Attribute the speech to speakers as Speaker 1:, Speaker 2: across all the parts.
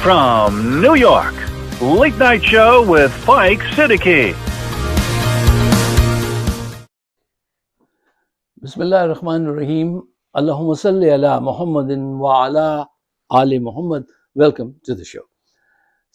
Speaker 1: from New York, Late Night Show with Spike Siddiqui.
Speaker 2: Bismillahirrahmanirrahim. Allahumma salli ala Muhammadin wa ala Ali Muhammad. Welcome to the show.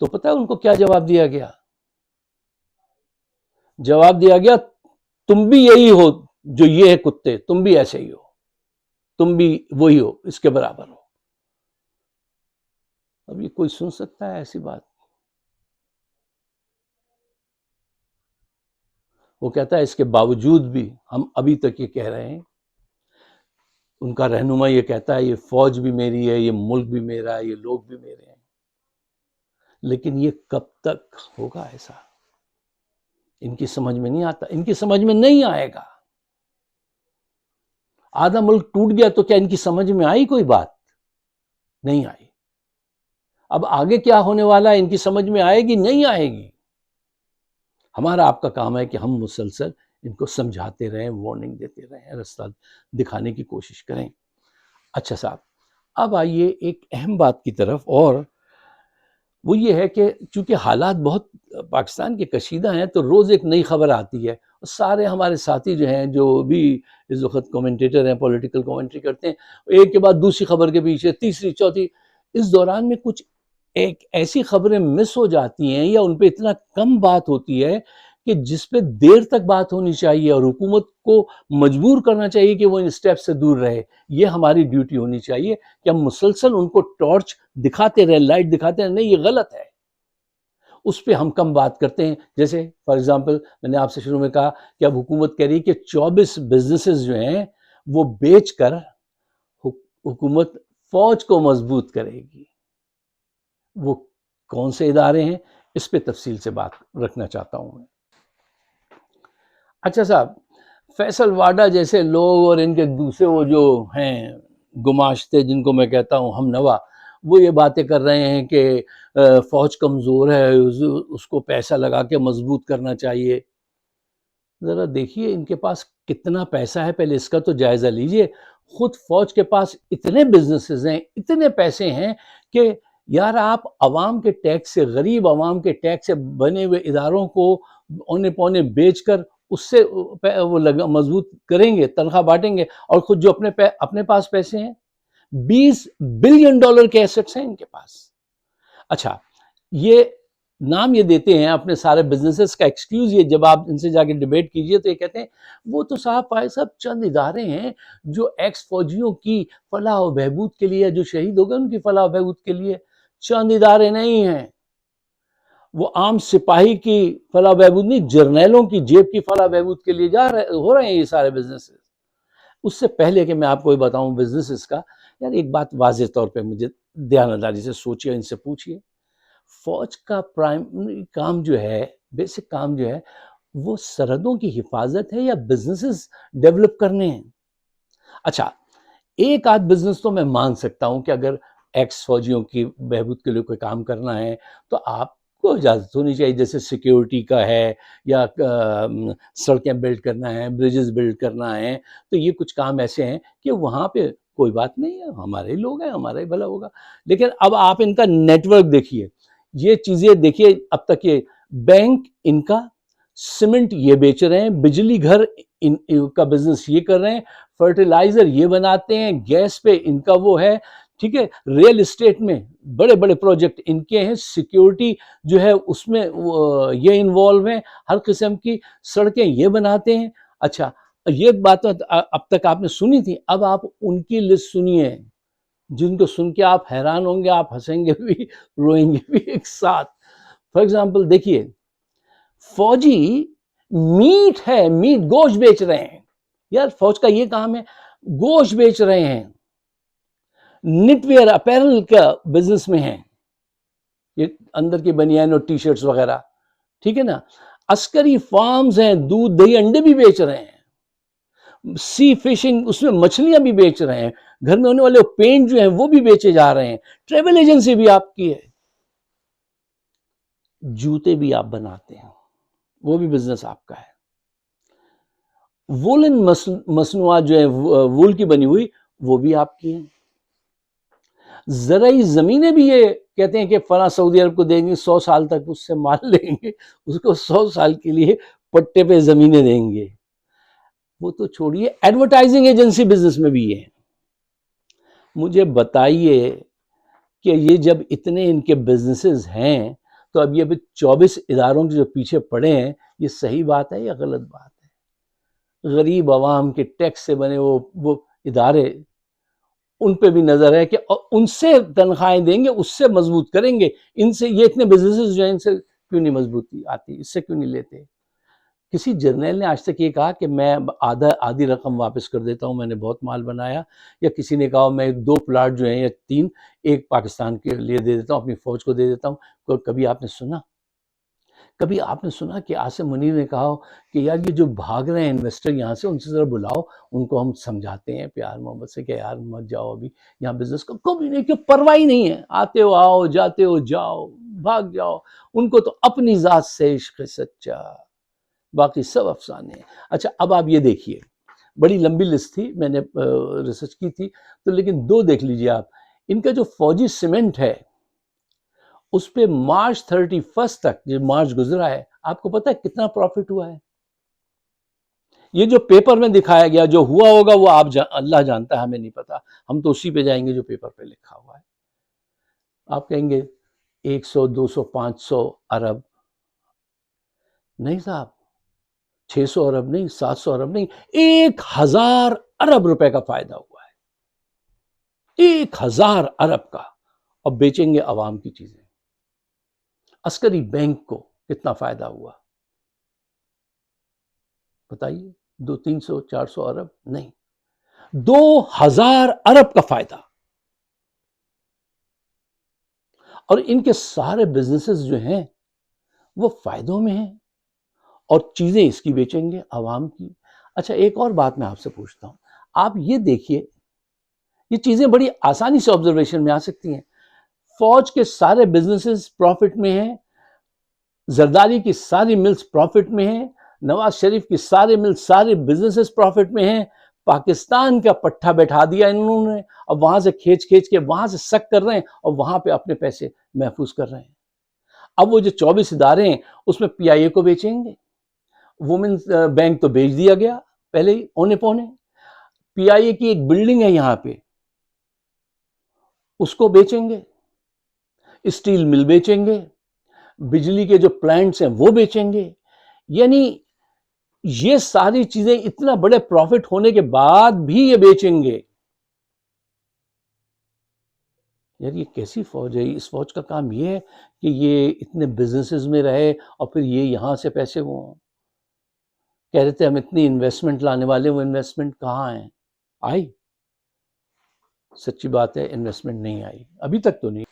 Speaker 2: تو پتہ ہے ان کو کیا جواب دیا گیا؟ جواب دیا گیا تم بھی یہی ہو جو یہ ہے کتے، تم بھی ایسے ہی ہو، تم بھی وہی ہو، اس کے برابر ہو۔ اب یہ کوئی سن سکتا ہے ایسی بات؟ وہ کہتا ہے اس کے باوجود بھی ہم ابھی تک یہ کہہ رہے ہیں، ان کا رہنما یہ کہتا ہے یہ فوج بھی میری ہے، یہ ملک بھی میرا ہے، یہ لوگ بھی میرے ہیں، لیکن یہ کب تک ہوگا ایسا؟ ان کی سمجھ میں نہیں آتا، ان کی سمجھ میں نہیں آئے گا۔ آدھا ملک ٹوٹ گیا تو کیا ان کی سمجھ میں آئی کوئی بات؟ نہیں آئی۔ اب آگے کیا ہونے والا ہے ان کی سمجھ میں آئے گی؟ نہیں آئے گی۔ ہمارا آپ کا کام ہے کہ ہم مسلسل ان کو سمجھاتے رہیں، وارننگ دیتے رہیں، رستہ دکھانے کی کوشش کریں۔ اچھا صاحب، اب آئیے ایک اہم بات کی طرف، اور وہ یہ ہے کہ چونکہ حالات بہت پاکستان کے کشیدہ ہیں تو روز ایک نئی خبر آتی ہے، سارے ہمارے ساتھی جو ہیں جو بھی اس وقت کومنٹیٹر ہیں، پولیٹیکل کومنٹری کرتے ہیں، ایک کے بعد دوسری خبر کے پیچھے تیسری چوتھی، اس دوران میں کچھ ایک ایسی خبریں مس ہو جاتی ہیں یا ان پہ اتنا کم بات ہوتی ہے کہ جس پہ دیر تک بات ہونی چاہیے، اور حکومت کو مجبور کرنا چاہیے کہ وہ ان سٹیپ سے دور رہے۔ یہ ہماری ڈیوٹی ہونی چاہیے کہ ہم مسلسل ان کو ٹارچ دکھاتے رہیں، لائٹ دکھاتے رہیں، نہیں یہ غلط ہے۔ اس پہ ہم کم بات کرتے ہیں۔ جیسے فار ایگزامپل میں نے آپ سے شروع میں کہا کہ اب حکومت کہہ رہی ہے کہ 24 بزنسز جو ہیں وہ بیچ کر حکومت فوج کو مضبوط کرے گی۔ وہ کون سے ادارے ہیں اس پہ تفصیل سے بات رکھنا چاہتا ہوں میں۔ اچھا صاحب، فیصل واڈا جیسے لوگ اور ان کے دوسرے وہ جو ہیں گماشتے، جن کو میں کہتا ہوں ہم نوا، وہ یہ باتیں کر رہے ہیں کہ فوج کمزور ہے، اس کو پیسہ لگا کے مضبوط کرنا چاہیے۔ ذرا دیکھیے ان کے پاس کتنا پیسہ ہے، پہلے اس کا تو جائزہ لیجئے۔ خود فوج کے پاس اتنے بزنسز ہیں، اتنے پیسے ہیں کہ یار آپ عوام کے ٹیکس سے، غریب عوام کے ٹیکس سے بنے ہوئے اداروں کو اونے پونے بیچ کر اس سے وہ مضبوط کریں گے، تنخواہ بانٹیں گے، اور خود جو اپنے پاس پیسے ہیں، $20 بلین کے ایسٹس ہیں ان کے پاس۔ اچھا، یہ نام یہ دیتے ہیں اپنے سارے بزنسز کا ایکسکیوز، یہ جب آپ ان سے جا کے ڈیبیٹ کیجئے تو یہ کہتے ہیں وہ تو صاحب فائز صاحب چند ادارے ہیں جو ایکس فوجیوں کی فلاح و بہبود کے لیے، جو شہید ہو گئے ان کی فلاح و بہبود کے لیے، چند ادارے نہیں ہیں۔ وہ عام سپاہی کی فلاح و بہبود نہیں، جرنیلوں کی جیب کی فلاح و بہبود کے لیے ہو رہے ہیں یہ سارے بزنسز۔ اس سے پہلے کہ میں آپ کو یہ بتاؤں بزنسز کا، یار ایک بات واضح طور پہ مجھے دیانتداری سے سوچیے، ان سے پوچھیے، فوج کا پرائمری کام جو ہے، بیسک کام جو ہے، وہ سرحدوں کی حفاظت ہے یا بزنسز ڈیولپ کرنے ہیں؟ اچھا، ایک آدھ بزنس تو میں مان سکتا ہوں کہ اگر ایکس فوجیوں کی بہبود کے لیے کوئی کام کرنا ہے تو آپ کو اجازت ہونی چاہیے، جیسے سیکیورٹی کا ہے یا سڑکیں بلڈ کرنا ہے، بریجز بلڈ کرنا ہے، تو یہ کچھ کام ایسے ہیں کہ وہاں پہ کوئی بات نہیں ہے، ہمارے لوگ ہیں، ہمارا ہی بھلا ہوگا۔ لیکن اب آپ ان کا نیٹ ورک دیکھیے، یہ چیزیں دیکھیے، اب تک یہ بینک ان کا، سیمنٹ یہ بیچ رہے ہیں، بجلی گھر ان کا بزنس یہ کر رہے ہیں، فرٹیلائزر یہ بناتے ہیں، گیس پہ ان کا وہ ہے، ٹھیک ہے، ریل اسٹیٹ میں بڑے بڑے پروجیکٹ ان کے ہیں، سیکیورٹی جو ہے اس میں یہ انوالو ہیں، ہر قسم کی سڑکیں یہ بناتے ہیں۔ اچھا، یہ بات اب تک آپ نے سنی تھی، اب آپ ان کی لسٹ سنیے جن کو سن کے آپ حیران ہوں گے، آپ ہنسیں گے بھی روئیں گے بھی ایک ساتھ۔ فار ایگزامپل دیکھیے، فوجی میٹ ہے، میٹ گوشت بیچ رہے ہیں، یار فوج کا یہ کام ہے، گوشت بیچ رہے ہیں، نٹ ویئر اپیرل کا بزنس میں ہیں، یہ اندر کی بنیان اور ٹی شرٹس وغیرہ، ٹھیک ہے نا، عسکری فارمز ہیں، دودھ دہی انڈے بھی بیچ رہے ہیں، سی فشنگ اس میں مچھلیاں بھی بیچ رہے ہیں، گھر میں ہونے والے پینٹ جو ہیں وہ بھی بیچے جا رہے ہیں، ٹریول ایجنسی بھی آپ کی ہے، جوتے بھی آپ بناتے ہیں، وہ بھی بزنس آپ کا ہے، وولن مصنوعات جو ہیں وول کی بنی ہوئی وہ بھی آپ کی ہیں، زرعی زمینیں بھی یہ کہتے ہیں کہ فلاں سعودی عرب کو دیں گے، 100 سال تک اس سے مال لیں گے، اس کو 100 سال کے لیے پٹے پہ زمینیں دیں گے۔ وہ تو چھوڑیے، ایڈورٹائزنگ ایجنسی بزنس میں بھی ہے۔ مجھے بتائیے کہ یہ جب اتنے ان کے بزنسز ہیں تو اب یہ 24 اداروں کے جو پیچھے پڑے ہیں، یہ صحیح بات ہے یا غلط بات ہے؟ غریب عوام کے ٹیکس سے بنے وہ ادارے، ان پہ بھی نظر ہے کہ ان سے تنخواہیں دیں گے، اس سے مضبوط کریں گے. ان سے یہ اتنے بزنسز جو ہیں ان سے کیوں نہیں مضبوطی آتی، اس سے کیوں نہیں لیتے؟ کسی جرنیل نے آج تک یہ کہا کہ میں آدھی رقم واپس کر دیتا ہوں، میں نے بہت مال بنایا؟ یا کسی نے کہا میں 2 پلاٹ جو ہیں یا 3 ایک پاکستان کے لیے دے دیتا ہوں، اپنی فوج کو دے دیتا ہوں؟ کبھی آپ نے سنا؟ کبھی آپ نے سنا کہ عاصم منیر نے کہا ہو کہ یار یہ جو بھاگ رہے ہیں انویسٹر یہاں سے، ان سے ذرا بلاؤ، ان کو ہم سمجھاتے ہیں پیار محبت سے کہ یار مت جاؤ ابھی یہاں بزنس کا؟ کبھی نہیں، کیوں؟ پرواہ ہی نہیں ہے. آتے ہو آؤ، جاتے ہو جاؤ، بھاگ جاؤ. ان کو تو اپنی ذات سے عشق سچا، باقی سب افسانے ہیں. اچھا اب آپ یہ دیکھیے، بڑی لمبی لسٹ تھی، میں نے ریسرچ کی تھی تو، لیکن 2 دیکھ لیجئے آپ. ان کا جو فوجی سیمنٹ ہے اس پہ مارچ 31 تک، جو مارچ گزرا ہے، آپ کو پتہ ہے کتنا پروفٹ ہوا ہے؟ یہ جو پیپر میں دکھایا گیا، جو ہوا ہوگا وہ اللہ جانتا ہے، ہمیں نہیں پتا. ہم تو اسی پہ جائیں گے جو پیپر پہ لکھا ہوا ہے. آپ کہیں گے 100 200 500 ارب؟ نہیں صاحب، 600 ارب نہیں، 700 ارب نہیں، 1000 ارب روپے کا فائدہ ہوا ہے. 1000 ارب کا. اب بیچیں گے عوام کی چیزیں. عسکری بینک کو کتنا فائدہ ہوا بتائیے؟ 300 400 ارب نہیں، 2000 ارب کا فائدہ. اور ان کے سارے بزنسز جو ہیں وہ فائدوں میں ہیں، اور چیزیں اس کی بیچیں گے عوام کی. اچھا ایک اور بات میں آپ سے پوچھتا ہوں، آپ یہ دیکھیے، یہ چیزیں بڑی آسانی سے آبزرویشن میں آ سکتی ہیں. فوج کے سارے بزنسز پروفٹ میں ہیں، زرداری کی ساری ملز پروفٹ میں ہیں، نواز شریف کی سارے ملز، سارے بزنسز پروفٹ میں ہیں. پاکستان کا پٹھا بیٹھا دیا انہوں نے، اب وہاں سے کھینچ کے وہاں سے سک کر رہے ہیں اور وہاں پہ اپنے پیسے محفوظ کر رہے ہیں. اب وہ جو 24 ادارے ہیں اس میں پی آئی اے کو بیچیں گے. وومنز بینک تو بیچ دیا گیا پہلے ہی اونے پونے. پی آئی اے کی ایک بلڈنگ ہے یہاں پہ، اس کو بیچیں گے. اسٹیل مل بیچیں گے، بجلی کے جو پلانٹس ہیں وہ بیچیں گے. یعنی یہ ساری چیزیں اتنا بڑے پروفٹ ہونے کے بعد بھی یہ بیچیں گے. یار یہ کیسی فوج ہے؟ اس فوج کا کام یہ ہے کہ یہ اتنے بزنسز میں رہے اور پھر یہ یہاں سے پیسے وہ کہہ رہے تھے ہم اتنی انویسٹمنٹ لانے والے، وہ انویسٹمنٹ کہاں ہیں؟ آئی؟ سچی بات ہے انویسٹمنٹ نہیں آئی ابھی تک تو نہیں.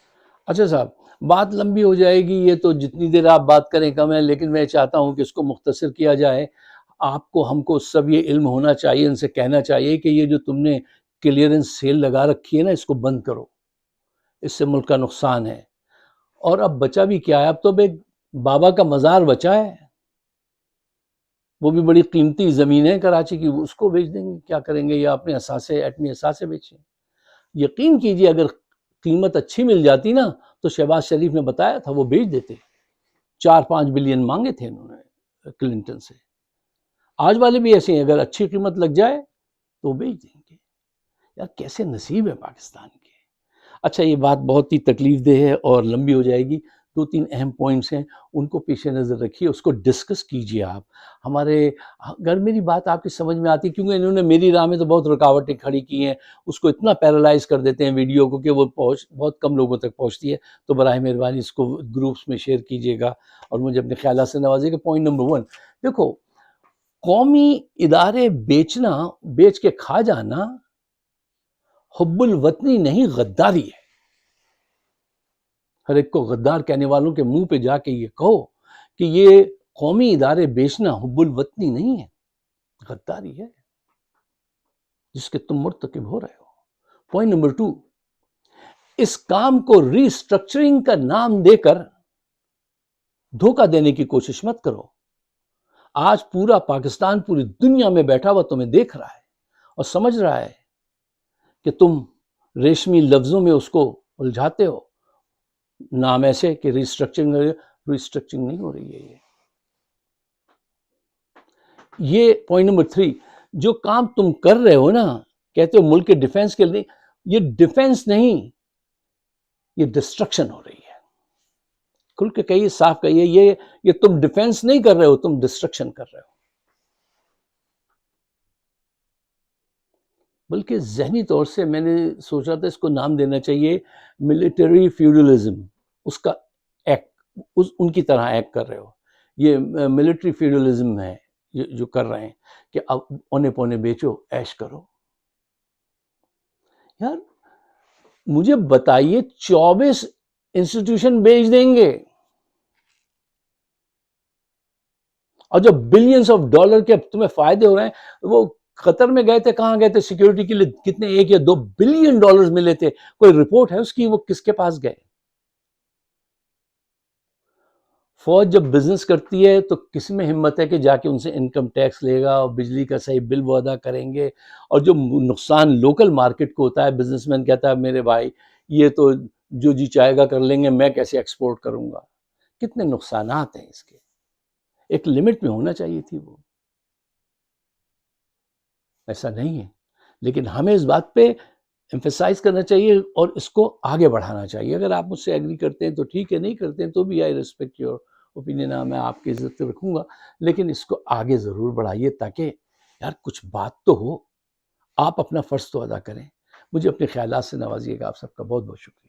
Speaker 2: اچھا صاحب بات لمبی ہو جائے گی، یہ تو جتنی دیر آپ بات کریں کم ہے، لیکن میں چاہتا ہوں کہ اس کو مختصر کیا جائے. آپ کو ہم کو سب یہ علم ہونا چاہیے، ان سے کہنا چاہیے کہ یہ جو تم نے کلیئرنس سیل لگا رکھی ہے نا، اس کو بند کرو، اس سے ملک کا نقصان ہے. اور اب بچا بھی کیا ہے؟ اب تو ایک بابا کا مزار بچا ہے، وہ بھی بڑی قیمتی زمین ہے کراچی کی، اس کو بیچ دیں گے. کیا کریں گے؟ یا اپنے اثاثے، ایٹمی اثاثے بیچیں. یقین کیجئے اگر قیمت اچھی مل جاتی نا تو شہباز شریف نے بتایا تھا وہ بیچ دیتے. 4-5 بلین مانگے تھے انہوں نے کلنٹن سے. آج والے بھی ایسے ہیں، اگر اچھی قیمت لگ جائے تو بیچ دیں گے. یار کیسے نصیب ہے پاکستان کے. اچھا یہ بات بہت ہی تکلیف دہ ہے اور لمبی ہو جائے گی. 2-3 اہم پوائنٹس ہیں، ان کو پیش نظر رکھیے، اس کو ڈسکس کیجئے. آپ ہمارے اگر میری بات آپ کی سمجھ میں آتی، کیونکہ انہوں نے میری راہ میں تو بہت رکاوٹیں کھڑی کی ہیں، اس کو اتنا پیرالائز کر دیتے ہیں ویڈیو کو کہ وہ بہت کم لوگوں تک پہنچتی ہے. تو براہ مہربانی اس کو گروپس میں شیئر کیجئے گا اور مجھے اپنے خیالات سے نوازیے گا. پوائنٹ نمبر 1، دیکھو قومی ادارے بیچنا، بیچ کے کھا جانا حب الوطنی نہیں، غداری ہے. ہر ایک کو غدار کہنے والوں کے منہ پہ جا کے یہ کہو کہ یہ قومی ادارے بیچنا حب الوطنی نہیں ہے، غداری ہے جس کے تم مرتکب ہو رہے ہو. پوائنٹ نمبر 2، اس کام کو ری اسٹرکچرنگ کا نام دے کر دھوکہ دینے کی کوشش مت کرو. آج پورا پاکستان پوری دنیا میں بیٹھا ہوا تمہیں دیکھ رہا ہے اور سمجھ رہا ہے کہ تم ریشمی لفظوں میں اس کو الجھاتے ہو. نام ایسے کہ ری اسٹرکچرنگ نہیں ہو رہی ہے. یہ پوائنٹ نمبر 3، جو کام تم کر رہے ہو نا، کہتے ہو ملک کے ڈیفنس کے لیے، یہ ڈیفنس نہیں، یہ ڈسٹرکشن ہو رہی ہے. کھل کے کہیے، صاف کہیے، یہ تم ڈیفینس نہیں کر رہے ہو، تم ڈسٹرکشن کر رہے ہو. بلکہ ذہنی طور سے میں نے سوچا تھا اس کو نام دینا چاہیے ملٹری فیوڈلزم. اس کا ایکٹ ان کی طرح ایکٹ کر رہے ہو. یہ ملٹری فیوڈلزم ہے جو کر رہے ہیں کہ اب اونے پونے بیچو، عیش کرو. یار مجھے بتائیے 24 انسٹیٹیوشن بیچ دیں گے اور جب بلینز آف ڈالر کے تمہیں فائدے ہو رہے ہیں. وہ قطر میں گئے تھے، کہاں گئے تھے سیکیورٹی کے لیے؟ کتنے، 1 یا 2 بلین ڈالرز ملے تھے. کوئی رپورٹ ہے اس کی؟ وہ کس کے پاس گئے؟ فوج جب بزنس کرتی ہے تو کس میں ہمت ہے کہ جا کے ان سے انکم ٹیکس لے گا اور بجلی کا صحیح بل وہ ادا کریں گے؟ اور جو نقصان لوکل مارکیٹ کو ہوتا ہے، بزنس مین کہتا ہے میرے بھائی یہ تو جو جی چاہے گا کر لیں گے، میں کیسے ایکسپورٹ کروں گا؟ کتنے نقصانات ہیں اس کے. ایک لمٹ میں ہونا چاہیے تھی وہ. ایسا نہیں ہے. لیکن ہمیں اس بات پہ ایمفیسائز کرنا چاہیے اور اس کو آگے بڑھانا چاہیے. اگر آپ مجھ سے ایگری کرتے ہیں تو ٹھیک ہے، نہیں کرتے ہیں تو بھی آئی ریسپیکٹ یور اوپینین، میں آپ کی عزت رکھوں گا. لیکن اس کو آگے ضرور بڑھائیے تاکہ یار کچھ بات تو ہو. آپ اپنا فرض تو ادا کریں. مجھے اپنے خیالات سے نوازیے گا. آپ سب کا بہت بہت شکریہ.